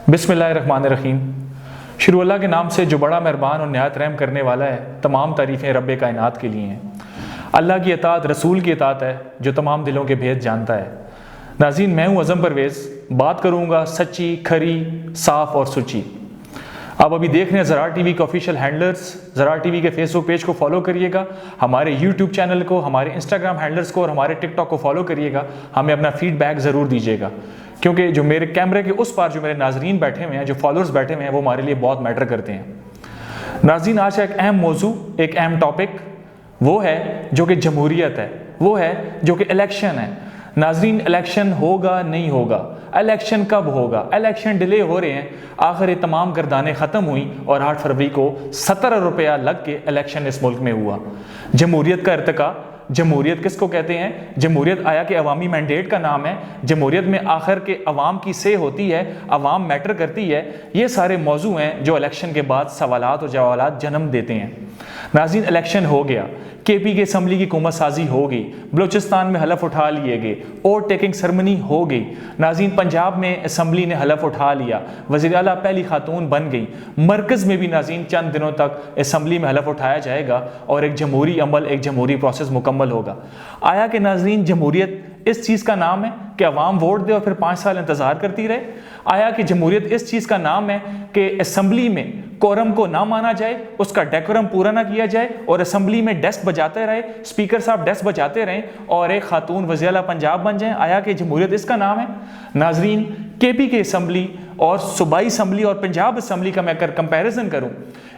बिस्मिल्लाहिर्रहमानिर्रहीम। शुरू अल्लाह के नाम से जो बड़ा मेहरबान और निहायत रहम करने वाला है। तमाम तारीफ़ें रब्बे कायनात के लिए हैं। अल्लाह की इताअत रसूल की इताअत है जो तमाम दिलों के भेद जानता है। नाज़रीन, मैं हूँ अज़म परवेज़, बात करूँगा सच्ची, खरी, साफ़ और सुची। आप अभी देख रहे हैं ज़रार टीवी के ऑफिशियल हैंडलर्स। ज़रार टीवी के फेसबुक पेज को फॉलो करिएगा, हमारे यूट्यूब चैनल को, हमारे इंस्टाग्राम हैंडलर्स को और हमारे टिकटॉक को फॉलो करिएगा। हमें अपना फीडबैक ज़रूर दीजिएगा, क्योंकि जो मेरे कैमरे के उस पार जो मेरे नाजरीन बैठे हुए हैं, जो फॉलोअर्स बैठे हुए हैं, वो हमारे लिए बहुत मैटर करते हैं। नाजरीन, आज का एक अहम मौजू, एक अहम टॉपिक वो है जो कि जमहूरियत है, वो है जो कि इलेक्शन है। नाजरीन, इलेक्शन होगा नहीं होगा, इलेक्शन कब होगा, इलेक्शन डिले हो रहे हैं। आखिर ये तमाम गर्दानें ख़त्म हुई और 8 फरवरी को 17 रुपया लग के इलेक्शन इस मुल्क में हुआ। जमहूरियत का इर्तिका, जमहूरियत किसको कहते हैं? जमहूरियत आया कि अवामी मैंडेट का नाम है। जमहूरियत में आखिर के अवाम की से होती है, अवाम मैटर करती है। ये सारे मौजू हैं जो इलेक्शन के बाद सवालात और जवालात जन्म देते हैं। नाज़रीन, इलेक्शन हो गया, केपी की असम्बली की हुकूमत साजी हो गई, बलूचिस्तान में हलफ उठा लिए गए, वोट टेकिंग सेरेमनी हो गई। नाज़रीन, पंजाब में असम्बली ने हलफ उठा लिया, वज़ीर आला पहली खातून बन गई। मरकज़ में भी नाज़रीन चंद दिनों तक असम्बली में हलफ उठाया जाएगा और एक जमहूरी अमल, एक जमहूरी प्रोसेस मुकम्मल होगा। आया कि नाज़रीन जमहूरियत इस चीज़ का नाम है कि अवाम वोट दे और फिर 5 साल इंतज़ार करती रहे? आया कि जमहूरियत इस चीज़ का नाम है कि असम्बली में कोरम को ना माना जाए, उसका डेकोरम पूरा ना किया जाए और असम्बली में डेस्क बजाते रहे, स्पीकर साहब डेस्क बजाते रहें और एक खातून वज़ीर आला पंजाब बन जाएं? आया कि जमहूरियत इसका नाम है? नाजरीन, केपी की असम्बली और सूबाई असम्बली और पंजाब असम्बली का मैं अगर कंपैरिजन करूं,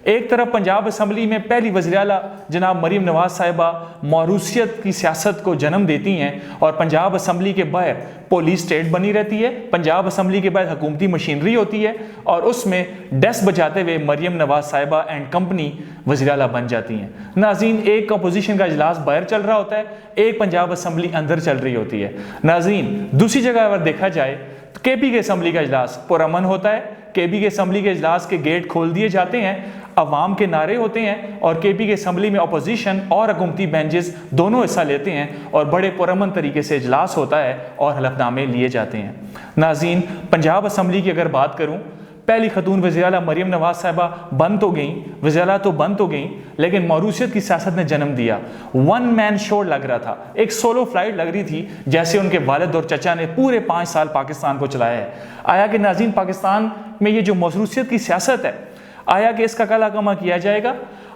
एक तरफ पंजाब असम्बली में पहली वज़ीर आला जनाब मरीम नवाज साहिबा मौरूसियत की सियासत को जन्म देती हैं और पंजाब असम्बली के बाहर पुलिस स्टेट बनी रहती है, पंजाब असम्बली के बाहर हुकूमती मशीनरी होती है और उसमें डेस्क बजाते हुए मरीम नवाज साहिबा एंड कंपनी वज़ीर आला बन जाती हैं। नाज़रीन, एक अपोजिशन का इजलास बाहर चल रहा होता है, एक पंजाब असम्बली अंदर चल रही होती है। नाज़रीन, दूसरी जगह अगर देखा जाए तो केपी के असम्बली का इजलास पुरअमन होता है, केपी के असम्बली के इजलास के गेट खोल दिए जाते हैं, अवाम के नारे होते हैं और केपी के असम्बली में अपोजिशन और हुकूमती बेंचेस दोनों हिस्सा लेते हैं और बड़े पुरअमन तरीके से इजलास होता है और हलफनामे लिए जाते हैं। नाज़रीन, पंजाब असम्बली की अगर बात करूं, पहली खतून वज़ीर आला मरीम नवाज साहिबा बन तो गई, वज़ीर आला तो बन तो गई, लेकिन मौरूसियत की सियासत ने जन्म दिया। 1 मैन शो लग रहा था, एक सोलो फ्लाइट लग रही थी, जैसे उनके वालिद और चचा ने पूरे 5 साल पाकिस्तान को चलाया है। आया कि नाज़रीन, पाकिस्तान में ये जो मौरूसियत की सियासत है, आया कि इसका काला कमा किया जाएगा?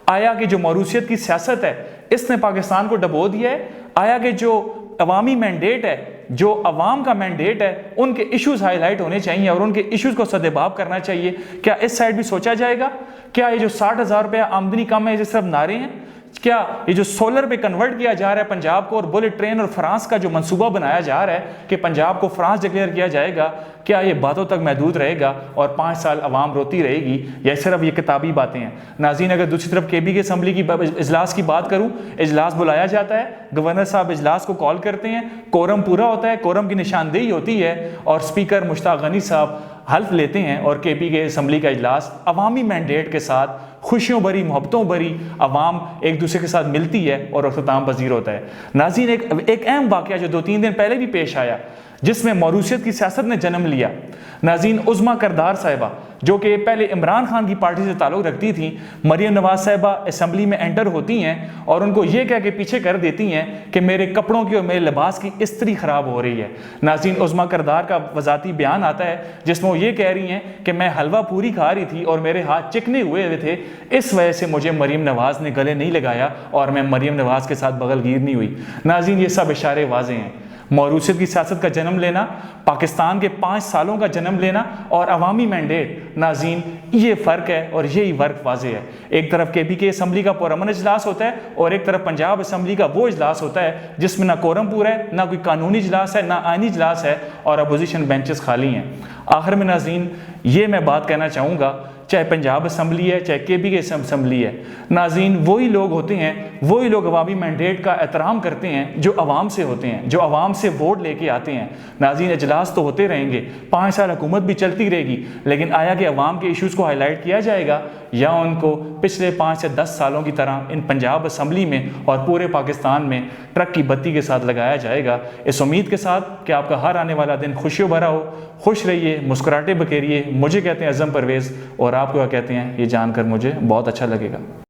आया कि जो मौरूसियत की सियासत है इसने पाकिस्तान को डबो दिया है? आया कि जो अवामी मैंडेट है, जो अवाम का मैंडेट है, उनके इश्यूज हाईलाइट होने चाहिए और उनके इश्यूज को सदेबाब करना चाहिए? क्या इस साइड भी सोचा जाएगा? क्या ये जो 60,000 रुपया आमदनी कम है, ये सिर्फ नारे हैं? क्या ये जो सोलर पे कन्वर्ट किया जा रहा है पंजाब को और बुलेट ट्रेन और फ्रांस का जो मंसूबा बनाया जा रहा है कि पंजाब को फ्रांस डिक्लेयर किया जाएगा, क्या ये बातों तक महदूद रहेगा और 5 साल अवाम रोती रहेगी, या सिर्फ ये किताबी बातें हैं? नाज़रीन, अगर दूसरी तरफ केपी की असम्बली की इजलास की बात करूं, इजलास बुलाया जाता है, गवर्नर साहब इजलास को कॉल करते हैं, कोरम पूरा होता है, कोरम की निशानदेही होती है और स्पीकर मुश्ताक गनी साहब हल्फ लेते हैं और केपी के असम्बली का इजलास अवामी मैंडेट के साथ खुशियों भरी, मोहब्बतों भरी, अवाम एक दूसरे के साथ मिलती है और अख्ताम पजीर होता है। नाज़रीन, एक अहम वाक़या जो 2-3 दिन पहले भी पेश आया, जिसमें मौरूसियत की सियासत ने जन्म लिया। नाज़रीन, उज़्मा करदार साहिबा, जो कि पहले इमरान खान की पार्टी से ताल्लुक़ रखती थी, मरीम नवाज साहिबा असम्बली में एंटर होती हैं और उनको ये कह के पीछे कर देती हैं कि मेरे कपड़ों की और मेरे लिबास की इस्त्री ख़राब हो रही है। नाज़रीन, उज़्मा करदार का वज़ाती बयान आता है जिसमें वो ये कह रही हैं कि मैं हलवा पूरी खा रही थी और मेरे हाथ चिकने हुए थे, इस वजह से मुझे मरीम नवाज़ ने गले नहीं लगाया और मैं मरीम नवाज़ के साथ बगलगीर नहीं हुई। नाज़रीन, ये सब इशारे वाज़े हैं। मौरूसियत की सियासत का जन्म लेना, पाकिस्तान के 5 सालों का जन्म लेना और अवामी मैंडेट, नाज़रीन, ये फ़र्क है और यही फ़र्क वाज़े है। एक तरफ केपी के असम्बली का पुरअमन इजलास होता है और एक तरफ पंजाब असम्बली का वो इजलास होता है जिसमें ना कोरम पूरा है, ना कोई कानूनी इजलास है, ना आइनी इजलास है और अपोजिशन बेंचेस खाली हैं। आखिर में नाज़रीन, ये मैं बात कहना चाहूँगा, चाहे पंजाब असम्बली है, चाहे केपी के असम्बली है, नाज़रीन, वही लोग होते हैं, वही लोग अवामी मैंडेट का एहतराम करते हैं जो अवाम से होते हैं, जो अवाम से वोट लेके आते हैं। नाज़रीन, इजलास तो होते रहेंगे, 5 साल हुकूमत भी चलती रहेगी, लेकिन आया कि अवाम के इश्यूज़ को हाईलाइट किया जाएगा? या उनको पिछले 5 से 10 सालों की तरह इन पंजाब असम्बली में और पूरे पाकिस्तान में ट्रक की बत्ती के साथ लगाया जाएगा। इस उम्मीद के साथ कि आपका हर आने वाला दिन खुशियों भरा हो। खुश रहिए, मुस्कुराहटे बखेरिए। मुझे कहते हैं अज़म परवेज़, और आपको क्या कहते हैं ये जानकर मुझे बहुत अच्छा लगेगा।